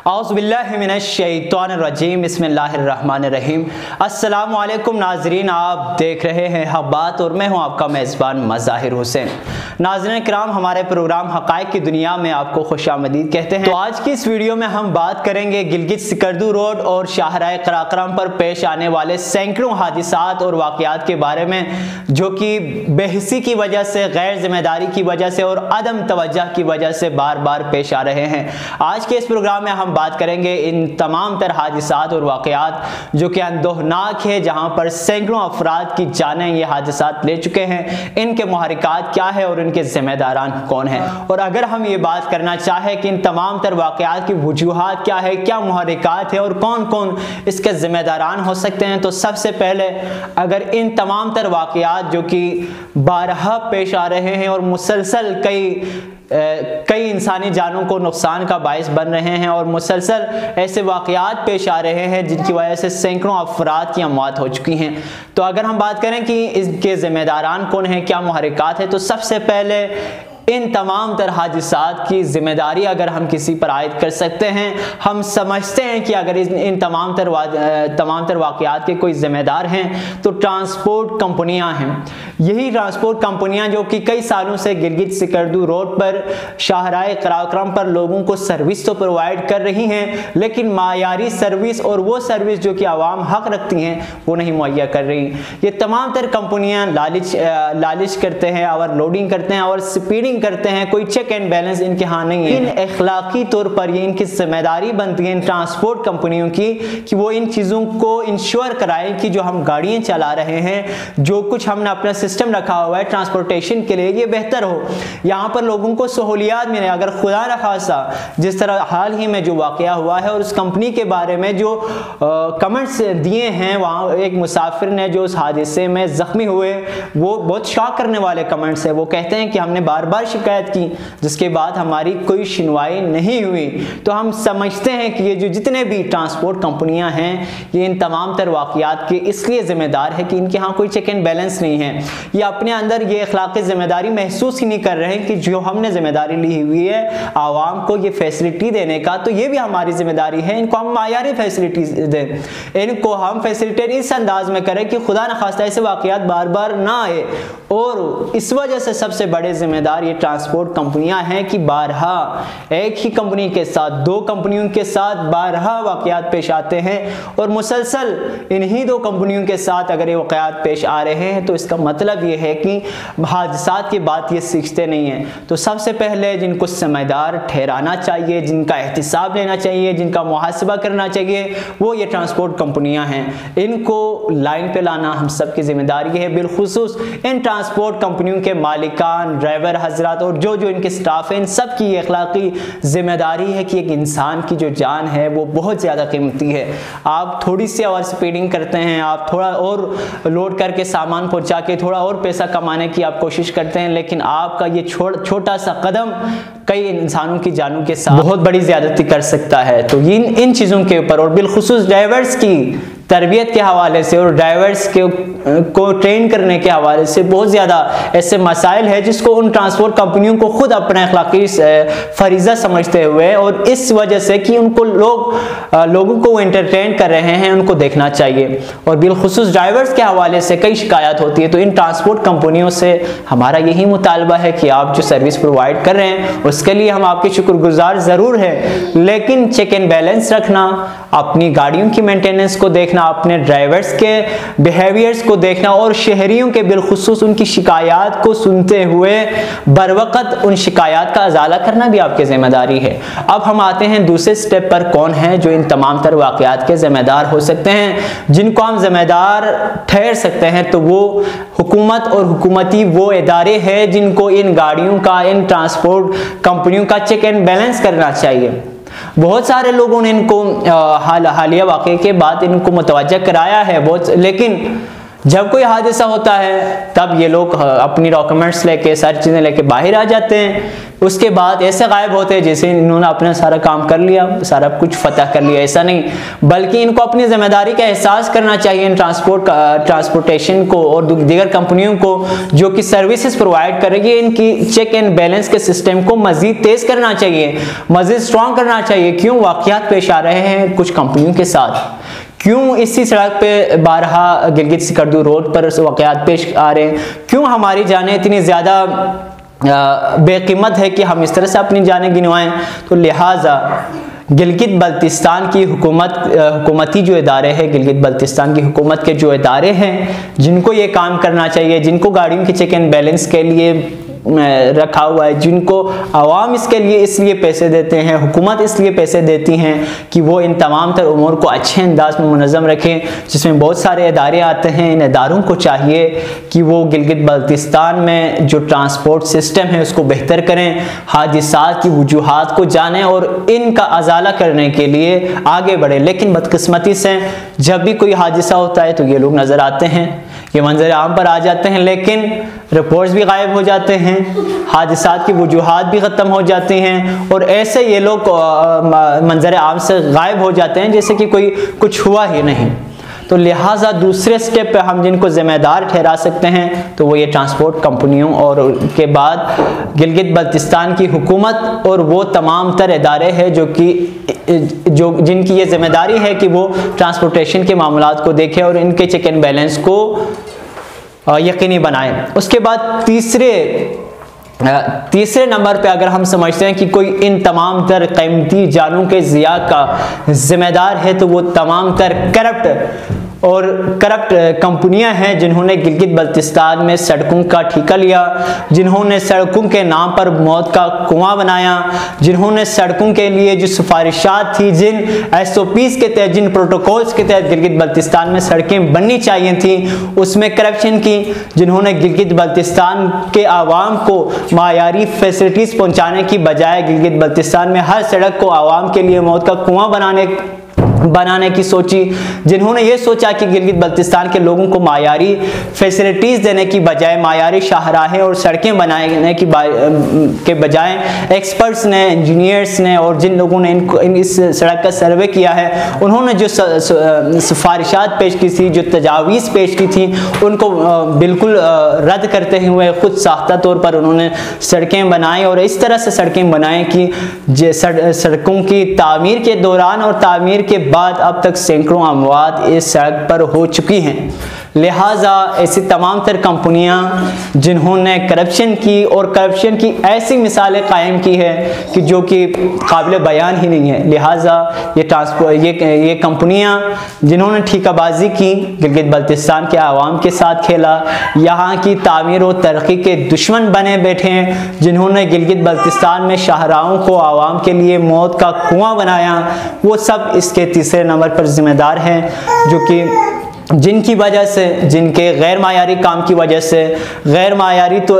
औज़ुबिल्लाहिमिनश्शैतानिर्रजीम बिस्मिल्लाहिर्रहमानिर्रहीम। अस्सलामु अलैकुम नाज़रीन, आप देख रहे हैं हक़बात और मैं हूं आपका मेज़बान मज़ाहिर हुसैन। नाज़रीन किराम, हमारे प्रोग्राम हक़ाइक़ की दुनिया में आपको खुशामदीद कहते हैं। तो आज की इस वीडियो में हम बात करेंगे गिलगित सिकरदू रोड और शाहराह कराक्रम पर पेश आने वाले सैकड़ों हादिसात और वाक़यात के बारे में, जो कि बेहिसी की वजह से, गैर जिम्मेदारी की वजह से और अदम तवज्जो की वजह से बार बार पेश आ रहे हैं। आज के इस प्रोग्राम में हम बात करेंगे इन तमाम तर हादिसात और वाक़यात जो कि अंदोहनाक है, जहां पर सैकड़ों अफराद की जानें ये हादिसात ले चुके हैं। इनके मुहर्रिकात क्या है और इनके जिम्मेदारान कौन हैं। और अगर हम ये बात करना चाहें कि इन तमाम तर वाक़यात की वजूहात क्या है, क्या मुहर्रिकात है और कौन कौन इसके जिम्मेदारान हो सकते हैं, तो सबसे पहले अगर इन तमाम तर वाक़यात जो कि बारहा पेश आ रहे हैं और मुसलसल कई इंसानी जानों को नुकसान का बायस बन रहे हैं और मुसलसल ऐसे वाक़यात पेश आ रहे हैं जिनकी वजह से सैकड़ों अफराद की मौत हो चुकी हैं, तो अगर हम बात करें कि इसके ज़िम्मेदारान कौन हैं, क्या मुहर्रिकात है, तो सबसे पहले इन तमाम तरह हादिसात की जिम्मेदारी अगर हम किसी पर आयद कर सकते हैं, हम समझते हैं कि अगर इन तमाम तर वाक़यात के कोई ज़िम्मेदार हैं तो ट्रांसपोर्ट कंपनियां हैं। यही ट्रांसपोर्ट कंपनियां जो कि कई सालों से गिलगित सिकरदू रोड पर शाहराह कराक्रम पर लोगों को सर्विस तो प्रोवाइड कर रही हैं, लेकिन मायारी सर्विस और वो सर्विस जो कि आवाम हक रखती हैं वो नहीं मुहैया कर रही। ये तमाम तर कंपनियां लालच करते हैं, ओवरलोडिंग करते हैं और स्पीडिंग करते हैं, कोई चेक एंड बैलेंस इनके यहाँ नहीं है। इन अखलाकी तौर पर ये इनकी जिम्मेदारी बनती है इन ट्रांसपोर्ट कंपनियों की कि वो इन चीज़ों को इंश्योर कराएं कि जो हम गाड़ियाँ चला रहे हैं, जो कुछ हमने अपना सिस्टम रखा हुआ है ट्रांसपोर्टेशन के लिए, ये बेहतर हो, यहाँ पर लोगों को सहूलियात मिले। अगर खुदा न खासा जिस तरह हाल ही में जो वाक़या हुआ है और उस कंपनी के बारे में जो कमेंट्स दिए हैं, वहाँ एक मुसाफिर ने जो उस हादसे में ज़ख्मी हुए, वो बहुत शॉक करने वाले कमेंट्स है। वो कहते हैं कि हमने बार बार शिकायत की जिसके बाद हमारी कोई सुनवाई नहीं हुई। तो हम समझते हैं कि ये जो जितने भी ट्रांसपोर्ट कंपनियां हैं, ये इन तमाम तर वाक़यात के इसलिए ज़िम्मेदार है कि इनके यहाँ कोई चेक एंड बैलेंस नहीं है। ये अपने अंदर ये अखलाक़ी ज़िम्मेदारी महसूस ही नहीं कर रहे हैं कि जो हमने ज़िम्मेदारी ली हुई है आवाम को ये फैसिलिटी देने का, तो ये भी हमारी ज़िम्मेदारी है, इनको हम मायारी फैसिलिटीज दें, इनको हम फैसिलिटेट इस अंदाज में करें कि खुदा न खास्ता ऐसे वाक़यात बार बार ना आए। और इस वजह से सबसे बड़े ज़िम्मेदार ये ट्रांसपोर्ट कंपनियां हैं कि बारहा एक ही कंपनी के साथ, दो कंपनियों के साथ बारहा वाक़यात पेश आते हैं और मुसलसल इन्हीं दो कंपनियों के साथ अगर ये वाक़यात पेश आ रहे हैं, तो इसका मतलब ये है कि हादसात की बात ये सीखते नहीं हैं। तो सबसे पहले जिनको जिम्मेदार ठहराना चाहिए, जिनका एहतिसाब लेना चाहिए, जिनका मुहासिबा करना चाहिए, वो ये ट्रांसपोर्ट कंपनियां हैं। इनको लाइन पे लाना हम सब की जिम्मेदारी है, बिलखुसूस इन ट्रांसपोर्ट कंपनियों के मालिकान, ड्राइवर हजरात और जो इनके स्टाफ हैं, इन सब की अखलाकी जिम्मेदारी है कि एक इंसान की जो जान है वो बहुत ज़्यादा कीमती है। आप थोड़ी सी और स्पीडिंग करते हैं, आप थोड़ा और लोड करके सामान पहुंचा के थोड़ा और पैसा कमाने की आप कोशिश करते हैं, लेकिन आपका ये छोटा सा कदम कई इंसानों की जानों के साथ बहुत बड़ी ज़्यादती कर सकता है। तो इन चीज़ों के ऊपर और बिलखुसूस ड्राइवर्स की तरबियत के हवाले से और ड्राइवर्स को ट्रेन करने के हवाले से बहुत ज़्यादा ऐसे मसाइल है जिसको उन ट्रांसपोर्ट कंपनियों को खुद अपना अखलाकी फरीज़ा समझते हुए और इस वजह से कि उनको लोगों को एंटरटेन कर रहे हैं, उनको देखना चाहिए। और बिलखुसूस ड्राइवर्स के हवाले से कई शिकायत होती है, तो इन ट्रांसपोर्ट कंपनियों से हमारा यही मुतालबा है कि आप जो सर्विस प्रोवाइड कर रहे हैं उसके लिए हम आपके शुक्रगुजार ज़रूर हैं, लेकिन चेक एंड बैलेंस रखना, अपनी गाड़ियों की मेंटेनेंस को देखना, अपने ड्राइवर्स के बिहेवियर्स को देखना और शहरियों के बिलखुसूस उनकी शिकायत को सुनते हुए बरवक़्त उन शिकायत का अजाला करना भी आपकी जिम्मेदारी है। अब हम आते हैं दूसरे स्टेप पर, कौन है जो इन तमाम तर वाक़यात के जिम्मेदार हो सकते हैं, जिनको हम जिम्मेदार ठहर सकते हैं। तो वो हुकूमत और हुकूमती वो इदारे हैं जिनको इन गाड़ियों का, इन ट्रांसपोर्ट कंपनियों का चेक एंड बैलेंस करना चाहिए। बहुत सारे लोगों ने इनको हालिया वाक़े के बाद इनको मुतवज्जा कराया है बहुत, लेकिन जब कोई हादसा होता है तब ये लोग अपनी डॉक्यूमेंट्स लेके, सारी चीज़ें लेके बाहर आ जाते हैं। उसके बाद ऐसे गायब होते हैं जैसे इन्होंने अपना सारा काम कर लिया, सारा कुछ फतह कर लिया। ऐसा नहीं, बल्कि इनको अपनी जिम्मेदारी का एहसास करना चाहिए इन ट्रांसपोर्टेशन को और दीगर कंपनियों को जो कि सर्विसेज प्रोवाइड करेगी। इनकी चेक एंड बैलेंस के सिस्टम को मजीद तेज करना चाहिए, मजीद स्ट्रॉन्ग करना चाहिए। क्यों वाकयात पेश आ रहे हैं कुछ कंपनियों के साथ, क्यों इसी सड़क पे बारहा गिलगित सिकरदू रोड पर वाकयात पेश आ रहे हैं, क्यों हमारी जानें इतनी ज़्यादा बेकीमत है कि हम इस तरह से अपनी जानें गिनवाएं। तो लिहाजा गिलगित बल्तिस्तान की हुकूमती जो इदारे हैं, गिलगित बल्तिस्तान की हुकूमत के जो इदारे हैं जिनको ये काम करना चाहिए, जिनको गाड़ियों के चेक एंड बैलेंस के लिए रखा हुआ है, जिनको आवाम इसके लिए इसलिए पैसे देते हैं, हुकूमत इसलिए पैसे देती हैं कि वो इन तमाम तर उमूर को अच्छे अंदाज में मुनज़्ज़म रखें, जिसमें बहुत सारे इदारे आते हैं। इन इदारों को चाहिए कि वो गिलगित बल्तिस्तान में जो ट्रांसपोर्ट सिस्टम है उसको बेहतर करें, हादिसात की वजूहात को जानें और इनका अजाला करने के लिए आगे बढ़े। लेकिन बदकिस्मती से जब भी कोई हादिसा होता है तो ये लोग नज़र आते हैं, ये मंजर आम पर आ जाते हैं, लेकिन रिपोर्ट्स भी गायब हो जाते हैं, हादिसात की वजूहात भी ख़त्म हो जाती हैं और ऐसे ये लोग मंजर आम से गायब हो जाते हैं जैसे कि कोई कुछ हुआ ही नहीं। तो लिहाजा दूसरे स्टेप पे हम जिनको ज़िम्मेदार ठहरा सकते हैं तो वो ये ट्रांसपोर्ट कंपनियों और के बाद गिलगित बल्तिस्तान की हुकूमत और वो तमाम तर इदारे हैं जो जिनकी ये जिम्मेदारी है कि वो ट्रांसपोर्टेशन के मामलात को देखें और इनके चेक एंड बैलेंस को यकीनी बनाएं। उसके बाद तीसरे नंबर पे अगर हम समझते हैं कि कोई इन तमाम तर कीमती जानों के ज़िया का जिम्मेदार है तो वो तमाम तर करप्ट कंपनियां हैं जिन्होंने गिलगित बल्तिस्तान में सड़कों का ठेका लिया, जिन्होंने सड़कों के नाम पर मौत का कुआं बनाया, जिन्होंने सड़कों के लिए जो सिफारिशात थी, जिन SOPs के तहत, जिन प्रोटोकॉल्स के तहत गिलगित बल्तिस्तान में सड़कें बननी चाहिए थी उसमें करप्शन की, जिन्होंने गिलगित बल्तिस्तान के आवाम को मायारी फैसिलिटीज़ पहुँचाने की बजाय गिलगित बल्तिस्तान में हर सड़क को आवाम के लिए मौत का कुआं बनाने की सोची, जिन्होंने ये सोचा कि गिलगित बल्तिस्तान के लोगों को मायारी फैसिलिटीज़ देने की बजाय मायारी शाहराहें और सड़कें बनाने के बजाय एक्सपर्ट्स ने, इंजीनियर्स ने और जिन लोगों ने इस सड़क का सर्वे किया है उन्होंने जो सिफारिशात पेश की थी, जो तजावीज़ पेश की थी, उनको बिल्कुल रद्द करते हुए खुद साख्ता तौर पर उन्होंने सड़कें बनाई और इस तरह से सड़कें बनाएं कि सड़कों की तामीर के दौरान और तामीर के बाद अब तक सैकड़ों अमवात इस सड़क पर हो चुकी हैं। लिहाजा ऐसी तमाम तर कंपनियां जिन्होंने करप्शन की और करप्शन की ऐसी मिसालें कायम की है कि जो कि काबिल बयान ही नहीं है। लिहाजा ये कंपनियां जिन्होंने ठेकाबाजी की, गिलगित बल्तिस्तान के आवाम के साथ खेला, यहाँ की तामीर और तरक्की के दुश्मन बने बैठे हैं, जिन्होंने गिलगित बल्तिस्तान में शाहराहों को आवाम के लिए मौत का कुआं बनाया, वो सब इसके तीसरे नंबर पर जिम्मेदार हैं, जो कि जिनकी वजह से, जिनके गैर मायारी काम की वजह से, गैर मायारी तो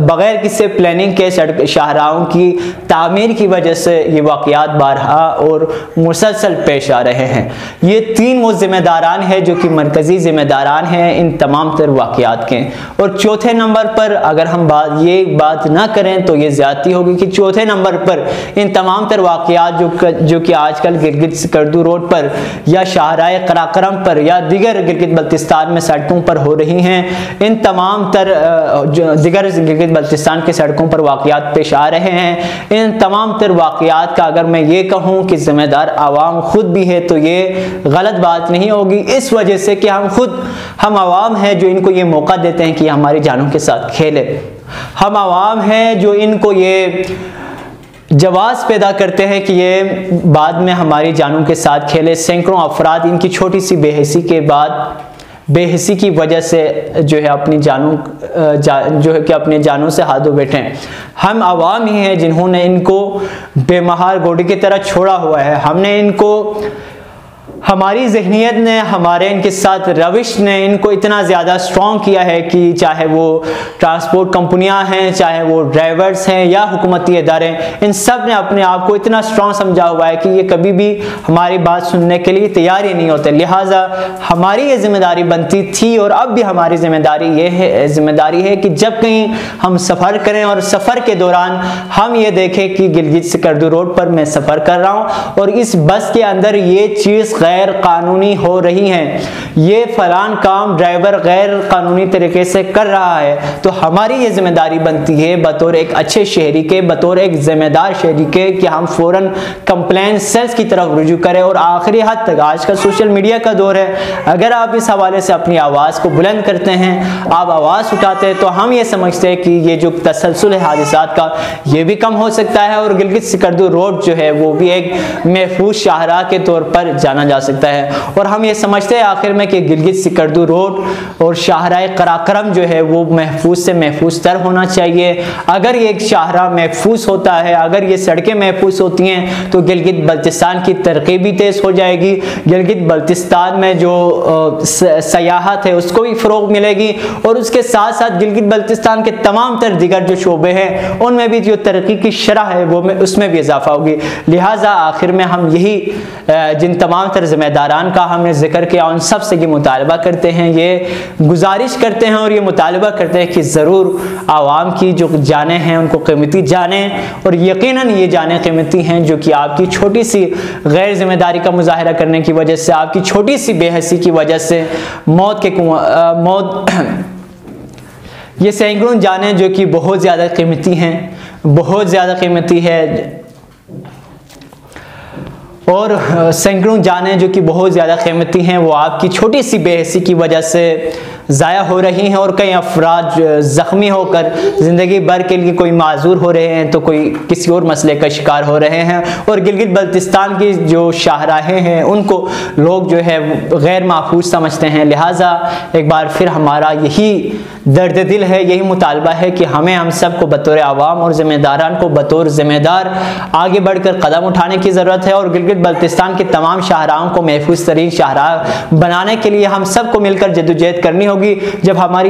बग़ैर किसी प्लानिंग के शाहराहों की तामीर की वजह से ये वाक़यात बारहा और मुसलसल पेश आ रहे हैं। ये तीन वो ज़िम्मेदारान हैं जो कि मरकज़ी ज़िम्मेदारान हैं इन तमाम तर वाक़यात के। और चौथे नंबर पर अगर हम बात ना करें तो ये ज़्यादती होगी कि चौथे नंबर पर इन तमाम तर वाक़यात जो कि आजकल गिलगित सिकरदू रोड पर या शाहराह कराकरम पर या दिगर गिलगित बल्तिस्तान में सड़कों पर हो रही हैं, इन तमाम तर दिगर गिलगित बल्तिस्तान की सड़कों पर वाक़यात पेश आ रहे हैं। इन तमाम तर वाक़यात का अगर मैं ये कहूँ कि ज़िम्मेदार आवाम खुद भी है तो ये गलत बात नहीं होगी, इस वजह से कि हम आवाम हैं जो इनको ये मौका देते हैं कि हमारी जानों के साथ खेले। हम आवाम हैं जो इनको ये जवाब पैदा करते हैं कि ये बाद में हमारी जानों के साथ खेले। सैकड़ों अफराद इनकी छोटी सी बेहिसी की वजह से जो है अपनी अपने जानों से हाथ धो बैठे हैं। हम आवाम ही हैं जिन्होंने इनको बेमहार गोडी की तरह छोड़ा हुआ है। हमने इनको हमारी ज़हनियत ने, हमारे इनके साथ रविश ने इनको इतना ज़्यादा स्ट्रॉन्ग किया है कि चाहे वो ट्रांसपोर्ट कंपनियां हैं, चाहे वो ड्राइवर्स हैं या हुकूमती इदारे, इन सब ने अपने आप को इतना स्ट्रॉन्ग समझा हुआ है कि ये कभी भी हमारी बात सुनने के लिए तैयार ही नहीं होते। लिहाजा हमारी ये जिम्मेदारी बनती थी और अब भी हमारी जिम्मेदारी है कि जब कहीं हम सफ़र करें और सफ़र के दौरान हम ये देखें कि गिलगित सिकरदू रोड पर मैं सफ़र कर रहा हूँ और इस बस के अंदर ये चीज़ गैर कानूनी हो रही है, ये फलान काम ड्राइवर गैर कानूनी तरीके से कर रहा है, तो हमारी ये जिम्मेदारी बनती है बतौर एक अच्छे शहरी के, बतौर एक जिम्मेदार शहरी के, कि हम फौरन कंप्लेंट सेल्स की तरफ रुजू करें। और आखिरी हद तक आज का सोशल मीडिया का दौर है, अगर आप इस हवाले से अपनी आवाज़ को बुलंद करते हैं, आप आवाज़ उठाते हैं, तो हम ये समझते हैं कि ये जो तसलसल है हादिसात का, ये भी कम हो सकता है और गिलगित सिकरदू रोड जो है वो भी एक महफूज शाहराह के तौर पर जाना जा सकता है। और हम ये समझते हैं आखिर में कि गिलगित सिकरदू रोड और शाहराह कराक्रम जो है वो महफूज से महफूज तर होना चाहिए। अगर ये एक शाहराह महफूज होता है, अगर ये सड़कें महफूज होती हैं, तो गिलगित बल्तिस्तान की तरक्की भी तेज़ हो जाएगी, गिलगित बल्तिस्तान में जो सयाहत है उसको भी फ़रोग़ मिलेगी और उसके साथ साथ गिलगित बल्तिस्तान के तमाम तर दिगर जो शोबे हैं उनमें भी जो तरक्की की शरह है वो उसमें भी इजाफा होगी। लिहाजा आखिर में हम यही जिन तमाम तर ज़िम्मेदारान का हमने जिक्र किया उन सब से ये मुतालबा करते हैं, ये गुजारिश करते हैं और ये मुतालबा करते हैं कि ज़रूर आवाम की जो जानें हैं उनको कीमती जानें, और यकीनन ये जानें कीमती हैं जो कि आपकी छोटी सी गैर जिम्मेदारी का मुजाहरा करने की वजह से, आपकी छोटी सी बेहसी की वजह से मौत ये सैकड़ों जानें जो कि बहुत ज़्यादा कीमती हैं, बहुत ज़्यादा कीमती है, और सैकड़ों जानें जो कि बहुत ज़्यादा कीमती हैं वो आपकी छोटी सी बेहसी की वजह से ज़ाया हो रही हैं। और कई अफराद ज़ख्मी होकर ज़िंदगी भर के लिए कोई माजूर हो रहे हैं, तो कोई किसी और मसले का शिकार हो रहे हैं, और गिलगित बल्तिस्तान की जो शाहराहें हैं उनको लोग जो है गैर महफूज समझते हैं। लिहाजा एक बार फिर हमारा यही दर्द दिल है, यही मुतालबा है कि हम सबको बतौर आवाम और ज़िम्मेदारान को बतौर ज़िम्मेदार आगे बढ़कर कदम उठाने की ज़रूरत है, और गिलगित बल्तिस्तान के तमाम शाहराहों को महफूज तरीन शाहराह बनाने के लिए हम सबको मिलकर जद्दोजहद करनी होगी। जब हमारी